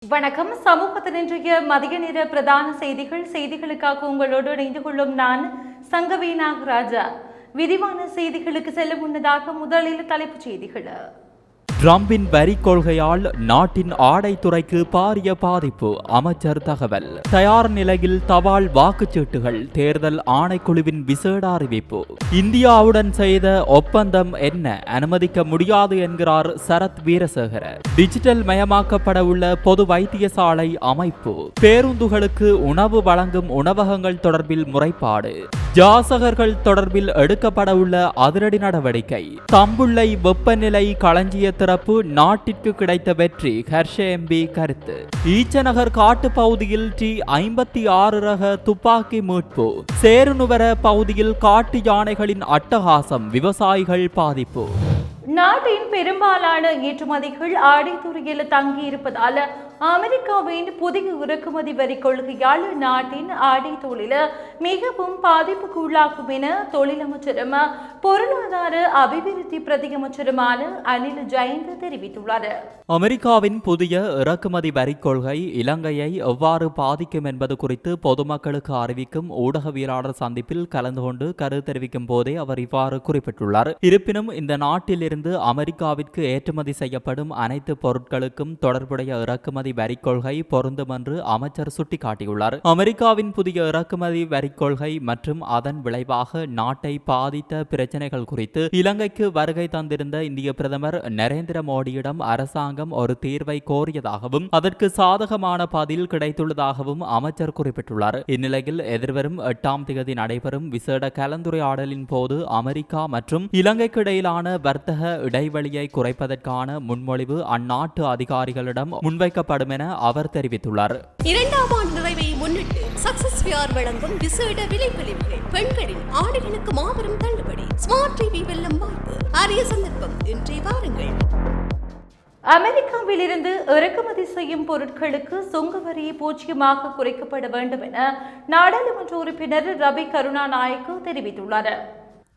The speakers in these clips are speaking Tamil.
வணக்கம். சமூகத்தின் இன்றைய மதிய நேர பிரதான செய்திகளுக்காக உங்களோடு இணைந்து கொள்ளும் நான் சங்கவி நாகராஜா. விரிவான செய்திகளுக்கு செல்ல முன்னதாக முதலில் தலைப்புச் செய்திகள். டிரம்பின் வரி கொள்கையால் நாட்டின் ஆடைத்துறைக்கு பாரிய பாதிப்பு, அமைச்சர் தகவல். தயார் நிலையில் தபால் வாக்குச்சீட்டுகள், தேர்தல் ஆணைக்குழுவின் விசேட அறிவிப்பு. இந்தியாவுடன் செய்த ஒப்பந்தம் என்ன, அனுமதிக்க முடியாது என்கிறார் சரத் வீரசேகர. டிஜிட்டல் மயமாக்கப்பட உள்ள பொது வைத்தியசாலை அமைப்பு. பேருந்துகளுக்கு உணவு வழங்கும் உணவகங்கள் தொடர்பில் முறைப்பாடு. ஜாசகர்கள் தொடர்பில் எடுக்கப்பட உள்ள அதிரடி நடவடிக்கை. தம்புள்ளை வெப்பநிலை களஞ்சிய திறப்பு நாட்டிற்கு கிடைத்த வெற்றி, ஹர்ஷ எம்பி கருத்து. ஈச்சநகர் காட்டு பகுதியில் T56 ரக துப்பாக்கி மீட்பு. சேருநுவர பகுதியில் காட்டு யானைகளின் அட்டகாசம், விவசாயிகள் பாதிப்பு. நாட்டின் பெரும்பாலான ஏற்றுமதிகள் ஆடைத்துறையில் தங்கியிருப்பதால் அமெரிக்காவின் புதிய இறக்குமதி வரி கொள்கையால் நாட்டின் ஆடை தொழில் மிகவும் பாதிப்புக்கு உள்ளாகும் என தொழில் அமைச்சரும் பொருளாதார அபிவிருத்தி பிரதியமைச்சருமான அனில் ஜெயந்த் தெரிவித்துள்ளார். அமெரிக்காவின் புதிய இறக்குமதி வரி கொள்கை இலங்கையை எவ்வாறு பாதிக்கும் என்பது குறித்து பொதுமக்களுக்கு அறிவிக்கும் ஊடகவியலாளர் சந்திப்பில் கலந்து கொண்டு கருத்து தெரிவிக்கும் போதே அவர் இவ்வாறு குறிப்பிட்டுள்ளார். இருப்பினும் இந்த நாட்டிலிருந்து அமெரிக்காவிற்கு ஏற்றுமதி செய்யப்படும் அனைத்து பொருட்களுக்கும் தொடர்புடைய இறக்குமதி வரி கொள்கை பொருந்தும் என்று அமைச்சர் சுட்டிக்காட்டியுள்ளார். அமெரிக்காவின் புதிய இறக்குமதி வரி கொள்கை மற்றும் அதன் விளைவாக நாட்டை பாதித்த பிரச்சனைகள் குறித்து இலங்கைக்கு வருகை தந்திருந்த இந்திய பிரதமர் நரேந்திர மோடியிடம் அரசாங்கம் ஒரு தீர்வை கோரியதாகவும் அதற்கு சாதகமான பதில் கிடைத்துள்ளதாகவும் அமைச்சர் குறிப்பிட்டுள்ளார். இந்நிலையில் எதிர்வரும் 8ஆம் தேதி நடைபெறும் விசேட கலந்துரையாடலின் போது அமெரிக்கா மற்றும் இலங்கைக்கு இடையிலான வர்த்தக இடைவெளியை குறைப்பதற்கான முன்மொழிவு அந்நாட்டு அதிகாரிகளிடம் முன்வைக்கப்படும் என அவர் தெரிவித்துள்ளார். 2ஆம் ஆண்டு நிறைவை முன்னிட்டு சக்சஸ் வியர் வழங்கும் விசேட விலைப்பளிவுகள். பெண்களின் ஆடைகளுக்கு மாபெரும் தள்ளுபடி. ஸ்மார்ட் டிவி வெல்லும் வாய்ப்பு, அரிய சந்தர்ப்பம். இன்றைய வாருங்கள். அமெரிக்காவிலிருந்து இறக்குமதி செய்யும் பொருட்களுக்கு சுங்க வரி 0% குறைக்கப்பட வேண்டும் என நாடாளுமன்ற உறுப்பினர் ரவி கருணாநாயக்க தெரிவித்துள்ளார்.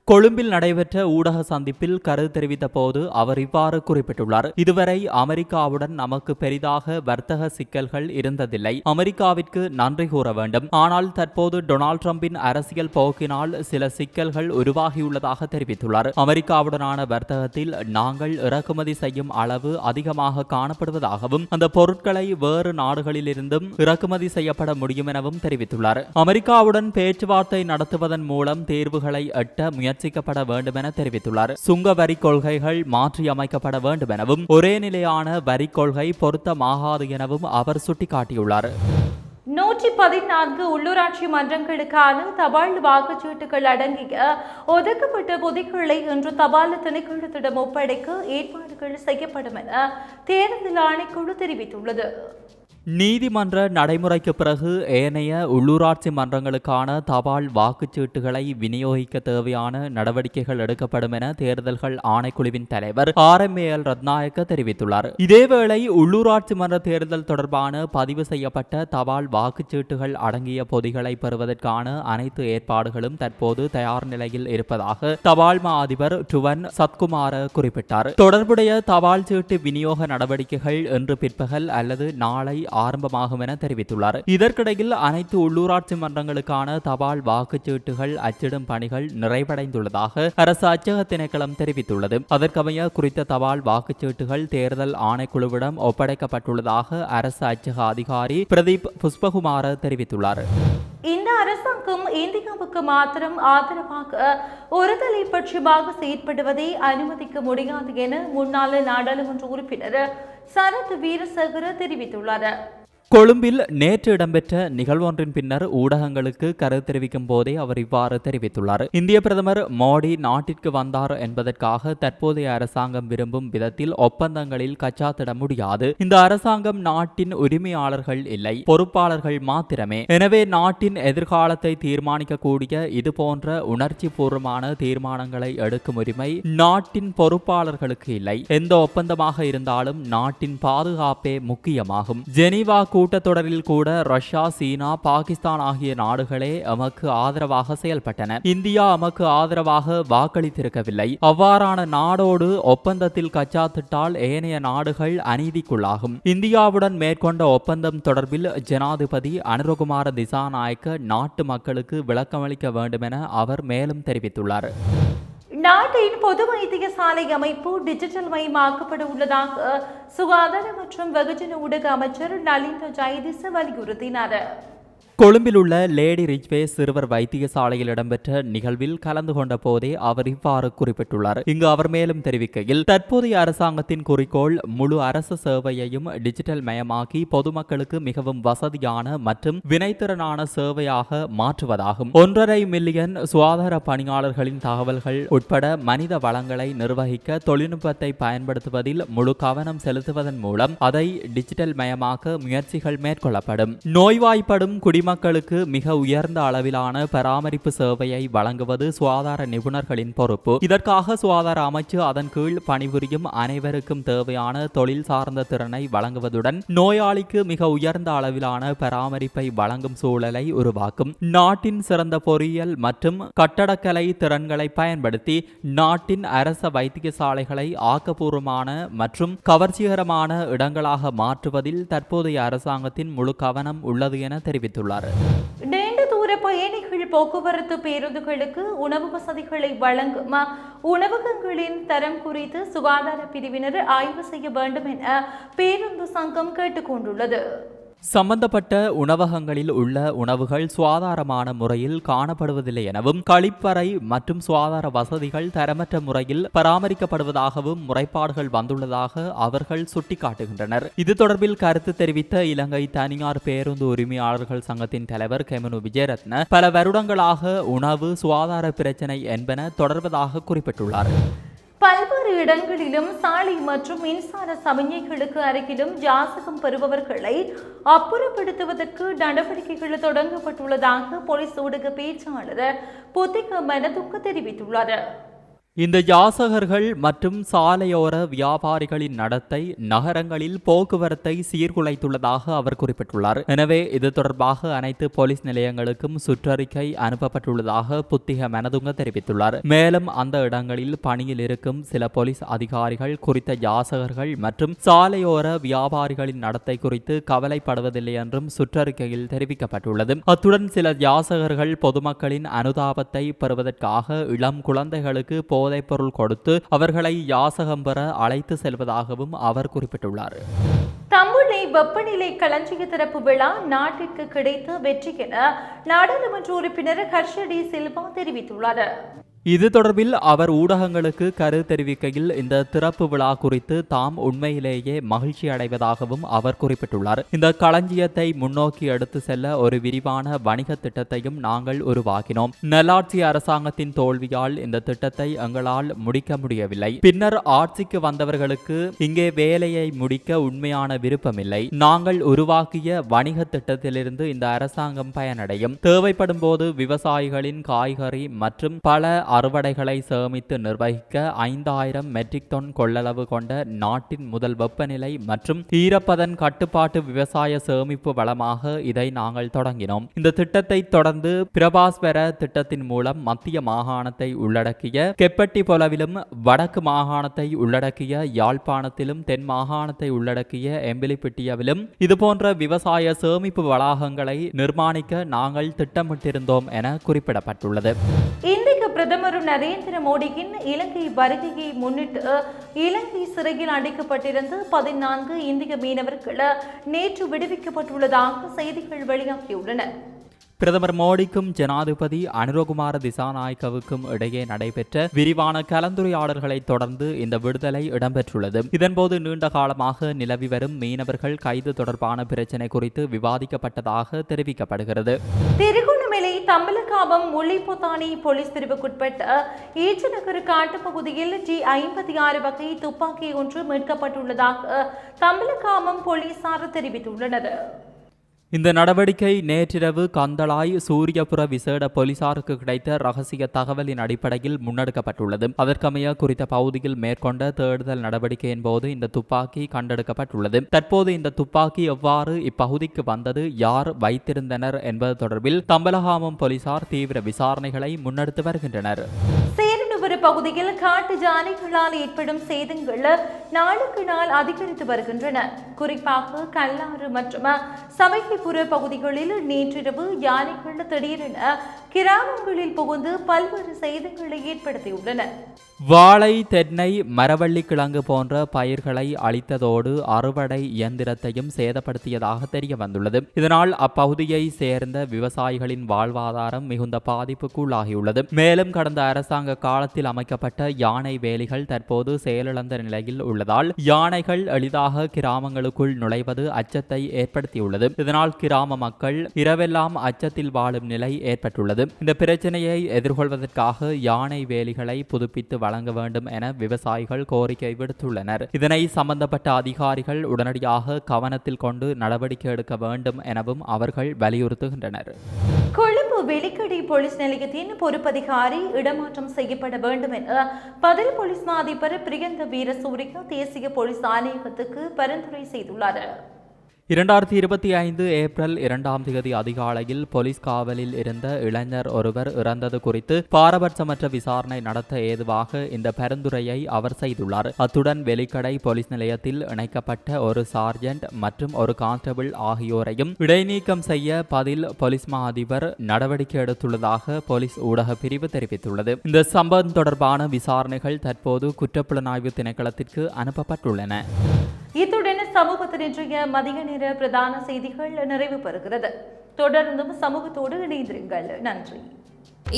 கொழும்பில் நடைபெற்ற ஊடக சந்திப்பில் கருத்து தெரிவித்த போது அவர் இவ்வாறு குறிப்பிட்டுள்ளார். இதுவரை அமெரிக்காவுடன் நமக்கு பெரிதாக வர்த்தக சிக்கல்கள் இருந்ததில்லை. அமெரிக்காவிற்கு நன்றி கூற வேண்டும். ஆனால் தற்போது டொனால்ட் டிரம்பின் அரசியல் போக்கினால் சில சிக்கல்கள் உருவாகியுள்ளதாக தெரிவித்துள்ளார். அமெரிக்காவுடனான வர்த்தகத்தில் நாங்கள் இறக்குமதி செய்யும் அளவு அதிகமாக காணப்படுவதாகவும் அந்த பொருட்களை வேறு நாடுகளிலிருந்தும் இறக்குமதி செய்யப்பட முடியும் எனவும் தெரிவித்துள்ளார். அமெரிக்காவுடன் பேச்சுவார்த்தை நடத்துவதன் மூலம் தீர்வுகளை எட்ட முயற்சிக்கப்பட வேண்டும் என தெரிவித்துள்ளார். சுங்க வரி கொள்கைகள் மாற்றியமைக்கப்பட வேண்டும் எனவும் ஒரே நிலையான வரி கொள்கை பொருத்தமாகாது எனவும் அவர் சுட்டிக்காட்டியுள்ளார். 114 உள்ளூராட்சி மன்றங்களுக்கான தபால் வாக்குச்சீட்டுகள் அடங்கிய ஒதுக்கப்பட்ட பொதிகளை இன்று தபால் திணைக்களத்திடம் ஒப்படைக்க ஏற்பாடுகள் செய்யப்படும் என தேர்தல் ஆணைக்குழு தெரிவித்துள்ளது. நீதிமன்ற நடைமுறைக்கு பிறகு ஏனைய உள்ளூராட்சி மன்றங்களுக்கான தபால் வாக்குச்சீட்டுகளை விநியோகிக்க தேவையான நடவடிக்கைகள் எடுக்கப்படும் என தேர்தல்கள் ஆணைக்குழுவின் தலைவர் RMAL ரத்நாயக்க தெரிவித்துள்ளார். இதேவேளை உள்ளூராட்சி மன்ற தேர்தல் தொடர்பான பதிவு செய்யப்பட்ட தபால் வாக்குச்சீட்டுகள் அடங்கிய பொதிகளை பெறுவதற்கான அனைத்து ஏற்பாடுகளும் தற்போது தயார் நிலையில் இருப்பதாக தபால் மா அதிபர் டுவன் சத்குமார குறிப்பிட்டார். தொடர்புடைய தபால் சீட்டு விநியோக நடவடிக்கைகள் இன்று பிற்பகல் அல்லது நாளை ஆரம்பமாகும் என தெரிவித்துள்ளார். இதற்கிடையில் அனைத்து உள்ளூராட்சி மன்றங்களுக்கான தபால் வாக்குச்சீட்டுகள் அச்சிடும் பணிகள் நிறைவடைந்துள்ளதாக அரசு அச்சக திணைக்களம் தெரிவித்துள்ளது. அதற்கமைய குறித்த தபால் வாக்குச்சீட்டுகள் தேர்தல் ஆணைக்குழுவிடம் ஒப்படைக்கப்பட்டுள்ளதாக அரசு அச்சக அதிகாரி பிரதீப் புஷ்பகுமார தெரிவித்துள்ளார். இந்த அரசாங்கம் இந்தியாவுக்கு மாத்திரம் ஆதரவாக ஒருதலை பட்சமாக செயற்படுவதை அனுமதிக்க முடியாது என முன்னாள் நாடாளுமன்ற உறுப்பினர் சரத் வீரசேகர தெரிவித்துள்ளார். கொழும்பில் நேற்று இடம்பெற்ற நிகழ்வொன்றின் பின்னர் ஊடகங்களுக்கு கருத்து தெரிவிக்கும் போதே அவர் இவ்வாறு தெரிவித்துள்ளார். இந்திய பிரதமர் மோடி நாட்டிற்கு வந்தார் என்பதற்காக தற்போதைய அரசாங்கம் விரும்பும் விதத்தில் ஒப்பந்தங்களில் கச்சாத்திட முடியாது. இந்த அரசாங்கம் நாட்டின் உரிமையாளர்கள் இல்லை, பொறுப்பாளர்கள் மாத்திரமே. எனவே நாட்டின் எதிர்காலத்தை தீர்மானிக்கக்கூடிய இதுபோன்ற உணர்ச்சி பூர்வமான தீர்மானங்களை எடுக்கும் உரிமை நாட்டின் பொறுப்பாளர்களுக்கு இல்லை. எந்த ஒப்பந்தமாக இருந்தாலும் நாட்டின் பாதுகாப்பே முக்கியமாகும். ஜெனீவா கூட்டத்தொடரில் கூட ரஷ்யா, சீனா, பாகிஸ்தான் ஆகிய நாடுகளே எமக்கு ஆதரவாக செயல்பட்டன. இந்தியா எமக்கு ஆதரவாக வாக்களித்திருக்கவில்லை. அவ்வாறான நாடோடு ஒப்பந்தத்தில் கச்சாத்திட்டால் ஏனைய நாடுகள் அநீதிக்குள்ளாகும். இந்தியாவுடன் மேற்கொண்ட ஒப்பந்தம் தொடர்பில் ஜனாதிபதி அனுரகுமார திசாநாயக்க நாட்டு மக்களுக்கு விளக்கமளிக்க வேண்டும் என அவர் மேலும் தெரிவித்துள்ளார். நாட்டின் பொது வைத்தியசாலை அமைப்பு டிஜிட்டல் மயமாக்கப்பட உள்ளதாக சுகாதார மற்றும் வெகுஜன ஊடக அமைச்சர் நலிந்த ஜெயதிச வலியுறுத்தினார். கொழும்பில் உள்ள லேடி ரிச்வே சிறுவர் வைத்தியசாலையில் இடம்பெற்ற நிகழ்வில் கலந்து கொண்ட போதே அவர் இவ்வாறு குறிப்பிட்டுள்ளார். இங்கு அவர் மேலும் தெரிவிக்கையில், தற்போதைய அரசாங்கத்தின் குறிக்கோள் முழு அரசு சேவையையும் டிஜிட்டல் மயமாக்கி பொதுமக்களுக்கு மிகவும் வசதியான மற்றும் வினைத்திறனான சேவையாக மாற்றுவதாகும். 1.5 மில்லியன் சுகாதார பணியாளர்களின் தகவல்கள் உட்பட மனித வளங்களை நிர்வகிக்க தொழில்நுட்பத்தை பயன்படுத்துவதில் முழு கவனம் செலுத்துவதன் மூலம் அதை டிஜிட்டல் மயமாக்க முயற்சிகள் மேற்கொள்ளப்படும். நோய்வாய்ப்படும் மக்களுக்கு மிக உயர்ந்த அளவிலான பராமரிப்பு சேவையை வழங்குவது சுகாதார நிபுணர்களின் பொறுப்பு. இதற்காக சுகாதார அமைச்சு அதன் கீழ் பணிபுரியும் அனைவருக்கும் தேவையான தொழில் சார்ந்த திறனை வழங்குவதுடன் நோயாளிக்கு மிக உயர்ந்த அளவிலான பராமரிப்பை வழங்கும் சூழலை உருவாக்கும். நாட்டின் சிறந்த பொறியியல் மற்றும் கட்டடக்கலை திறன்களை பயன்படுத்தி நாட்டின் அரச வைத்தியசாலைகளை ஆக்கப்பூர்வமான மற்றும் கவர்ச்சிகரமான இடங்களாக மாற்றுவதில் தற்போதைய அரசாங்கத்தின் முழு கவனம் உள்ளது என தெரிவித்துள்ளார். நீண்ட தூர பயணிகள் போக்குவரத்து பேருந்துகளுக்கு உணவு வசதிகளை வழங்கும் உணவகங்களின் தரம் குறித்து சுகாதார பிரிவினர் ஆய்வு செய்ய வேண்டும் என பேருந்து சங்கம் கேட்டுக்கொண்டுள்ளது. சம்பந்தப்பட்ட உணவகங்களில் உள்ள உணவுகள் சுகாதாரமான முறையில் காணப்படுவதில்லை எனவும் கழிப்பறை மற்றும் சுகாதார வசதிகள் தரமற்ற முறையில் பராமரிக்கப்படுவதாகவும் முறைப்பாடுகள் வந்துள்ளதாக அவர்கள் சுட்டிக்காட்டுகின்றனர். இது தொடர்பில் கருத்து தெரிவித்த இலங்கை தனியார் பேருந்து உரிமையாளர்கள் சங்கத்தின் தலைவர் கெமனு விஜயரத்ன பல வருடங்களாக உணவு சுகாதார பிரச்சினை என்பன தொடர்வதாக குறிப்பிட்டுள்ளார். பல்வேறு இடங்களிலும் சாலை மற்றும் மின்சார சமிஞ்ஞைகளுக்கு அருகிலும் யாசகம் பெறுபவர்களை அப்புறப்படுத்துவதற்கு நடவடிக்கைகள் தொடங்கப்பட்டுள்ளதாக போலீஸ் ஊடக பேச்சாளர் புத்திக மனதுக்க தெரிவித்துள்ளார். இந்த யாசகர்கள் மற்றும் சாலையோர வியாபாரிகளின் நடத்தை நகரங்களில் போக்குவரத்தை சீர்குலைத்துள்ளதாக அவர் குறிப்பிட்டுள்ளார். எனவே இது தொடர்பாக அனைத்து போலீஸ் நிலையங்களுக்கும் சுற்றறிக்கை அனுப்பப்பட்டுள்ளதாக புத்திக மனதுங்க தெரிவித்துள்ளார். மேலும் அந்த இடங்களில் பணியில் இருக்கும் சில போலீஸ் அதிகாரிகள் குறித்த யாசகர்கள் மற்றும் சாலையோர வியாபாரிகளின் நடத்தை குறித்து கவலைப்படுவதில்லை என்றும் சுற்றறிக்கையில் தெரிவிக்கப்பட்டுள்ளது. அத்துடன் சில யாசகர்கள் பொதுமக்களின் அனுதாபத்தை பெறுவதற்காக இளம் குழந்தைகளுக்கு போதைப்பொருள் கொடுத்து அவர்களை யாசகம் பெற அழைத்து செல்வதாகவும் அவர் குறிப்பிட்டுள்ளார். தம்புள்ளை வெப்பநிலை களஞ்சிய திறப்பு விழா நாட்டிற்கு கிடைத்த வெற்றி என நாடாளுமன்ற உறுப்பினர் ஹர்ஷடி சில்வா தெரிவித்துள்ளார். இது தொடர்பில் அவர் ஊடகங்களுக்கு கருத்து தெரிவிக்கையில், இந்த திறப்பு விழா குறித்து தாம் உண்மையிலேயே மகிழ்ச்சி அடைவதாகவும் அவர் குறிப்பிட்டுள்ளார். இந்த களஞ்சியத்தை முன்னோக்கி எடுத்து செல்ல ஒரு விரிவான வணிக திட்டத்தையும் நாங்கள் உருவாக்கினோம். நல்லாட்சி அரசாங்கத்தின் தோல்வியால் இந்த திட்டத்தை எங்களால் முடிக்க முடியவில்லை. பின்னர் ஆட்சிக்கு வந்தவர்களுக்கு இங்கே வேலையை முடிக்க உண்மையான விருப்பமில்லை. நாங்கள் உருவாக்கிய வணிக திட்டத்திலிருந்து இந்த அரசாங்கம் பயனடையும். தேவைப்படும் போது விவசாயிகளின் காய்கறி மற்றும் பல அறுவடைகளை சேமித்து நிர்வகிக்க 5000 மெட்ரிக் டன் கொள்ளளவு கொண்ட நாட்டின் முதல் வெப்பநிலை மற்றும் ஈரப்பதன் கட்டுப்பாட்டு விவசாய சேமிப்பு வளமாக இதை நாங்கள் தொடங்கினோம். இந்த திட்டத்தை தொடர்ந்து பிரபாஸ்வர திட்டத்தின் மூலம் மத்திய மாகாணத்தை உள்ளடக்கிய கெப்பட்டிபொலவிலும் வடக்கு மாகாணத்தை உள்ளடக்கிய யாழ்ப்பாணத்திலும் தென் மாகாணத்தை உள்ளடக்கிய எம்பிலிப்பிட்டியவிலும் இதுபோன்ற விவசாய சேமிப்பு வளாகங்களை நிர்மாணிக்க நாங்கள் திட்டமிட்டிருந்தோம் என குறிப்பிடப்பட்டுள்ளது. பிரதமர் நரேந்திர மோடியின் இலங்கை வருகையை முன்னிட்டு இலங்கை சிறையில் அடைக்கப்பட்டிருந்த 14 இந்திய மீனவர்கள் நேற்று விடுவிக்கப்பட்டுள்ளதாக செய்திகள் வெளியாகியுள்ளன. பிரதமர் மோடிக்கும் ஜனாதிபதி அனுரகுமார திசாநாயக்கவுக்கும் இடையே நடைபெற்ற விரிவான கலந்துரையாடல்களை தொடர்ந்து இந்த விடுதலை இடம்பெற்றுள்ளது. இதன்போது நீண்ட காலமாக நிலவி வரும் மீனவர்கள் கைது தொடர்பான பிரச்சினை குறித்து விவாதிக்கப்பட்டதாக தெரிவிக்கப்படுகிறது. திருகோணமலை தம்பலகாமம் முல்லைப்பொத்தானி போலீஸ் பிரிவுக்குட்பட்ட ஈச்சநகர் காட்டுப்பகுதியில் G56 வகை துப்பாக்கி ஒன்று மீட்கப்பட்டுள்ளதாக தம்பலகாமம் போலீசார் தெரிவித்துள்ளனர். இந்த நடவடிக்கை நேற்றிரவு கந்தளாய் சூரியபுர விசேட போலீசாருக்கு கிடைத்த ரகசிய தகவலின் அடிப்படையில் முன்னெடுக்கப்பட்டுள்ளது. அதற்கமைய குறித்த பகுதியில் மேற்கொண்ட தேடுதல் நடவடிக்கையின் போது இந்த துப்பாக்கி கண்டெடுக்கப்பட்டுள்ளது. தற்போது இந்த துப்பாக்கி எவ்வாறு இப்பகுதிக்கு வந்தது, யார் வைத்திருந்தனர் என்பது தொடர்பில் தம்பலகாமம் போலீசார் தீவிர விசாரணைகளை முன்னெடுத்து வருகின்றனர். சேரனுவர பகுதியில் காட்டு யானைகளால் ஏற்படும் சேதங்கள் நாளுக்கு நாள் அதிகரித்து வருகின்றன. குறிப்பாக கல்லாறு மற்றும் சமைக்கைப்புற பகுதிகளில் நேற்றிரவு யானைகள் திடீரென கிராமங்களில் புகுந்து பல்வேறு சேதங்களை ஏற்படுத்தியுள்ளன. வாழை, தென்னை, மரவள்ளி கிழங்கு போன்ற பயிர்களை அழித்ததோடு அறுவடை இயந்திரத்தையும் சேதப்படுத்தியதாக தெரிய வந்துள்ளது. இதனால் அப்பகுதியை சேர்ந்த விவசாயிகளின் வாழ்வாதாரம் மிகுந்த பாதிப்புக்குள்ளாகியுள்ளது. மேலும் கடந்த அரசாங்க காலத்தில் அமைக்கப்பட்ட யானை வேலிகள் தற்போது செயலிழந்த நிலையில் உள்ளதால் யானைகள் எளிதாக கிராமங்களுக்குள் நுழைவது அச்சத்தை ஏற்படுத்தியுள்ளது. இதனால் கிராம மக்கள் இரவெல்லாம் அச்சத்தில் வாழும் நிலை ஏற்பட்டுள்ளது. இந்த பிரச்சனையை எதிர்கொள்வதற்காக யானை வேலிகளை புதுப்பித்து வழங்க வேண்டும் என விவசாயிகள் கோரிக்கை விடுத்துள்ளனர். இதனை சம்பந்தப்பட்ட அதிகாரிகள் உடனடியாக கவனத்தில் கொண்டு நடவடிக்கை எடுக்க வேண்டும் எனவும் அவர்கள் வலியுறுத்துகின்றனர். கொழும்பு வெலிக்கடை போலீஸ் நிலையத்தின் பொறுப்பதிகாரி இடமாற்றம் செய்யப்பட வேண்டும் என பதில் போலீஸ் மா அதிபர் பிரியந்த வீரசூரிய தேசிய போலீஸ் ஆணையகத்துக்கு பரிந்துரை செய்துள்ளார். 2025 ஏப்ரல் 2ஆம் தேதி அதிகாலையில் போலீஸ் காவலில் இருந்த இளைஞர் ஒருவர் இறந்தது குறித்து பாரபட்சமற்ற விசாரணை நடத்த ஏதுவாக இந்த பரிந்துரையை அவர் செய்துள்ளார். அத்துடன் வெலிக்கடை போலீஸ் நிலையத்தில் இணைக்கப்பட்ட ஒரு சார்ஜென்ட் மற்றும் ஒரு கான்ஸ்டபிள் ஆகியோரையும் இடைநீக்கம் செய்ய பதில் போலீஸ் மா அதிபர் நடவடிக்கை எடுத்துள்ளதாக போலீஸ் ஊடக பிரிவு தெரிவித்துள்ளது. இந்த சம்பவம் தொடர்பான விசாரணைகள் தற்போது குற்றப்புலனாய்வு திணைக்களத்திற்கு அனுப்பப்பட்டுள்ளன. இத்துடன் சமூகத்தின் இன்றைய மதிய நேர பிரதான செய்திகள் நிறைவு பெறுகிறது. தொடர்ந்தும் சமூகத்தோடு இணைந்திருங்கள். நன்றி.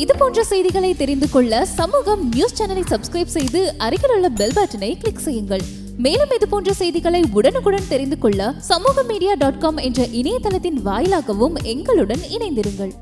இது போன்ற செய்திகளை தெரிந்து கொள்ள சமூகம் நியூஸ் சேனலை சப்ஸ்கிரைப் செய்து அருகில் உள்ள பெல் பட்டனை கிளிக் செய்யுங்கள். மேலும் இது போன்ற செய்திகளை உடனுக்குடன் தெரிந்து கொள்ள சமூகமீடியா.com என்ற இணையதளத்தின் வாயிலாகவும் எங்களுடன் இணைந்திருங்கள்.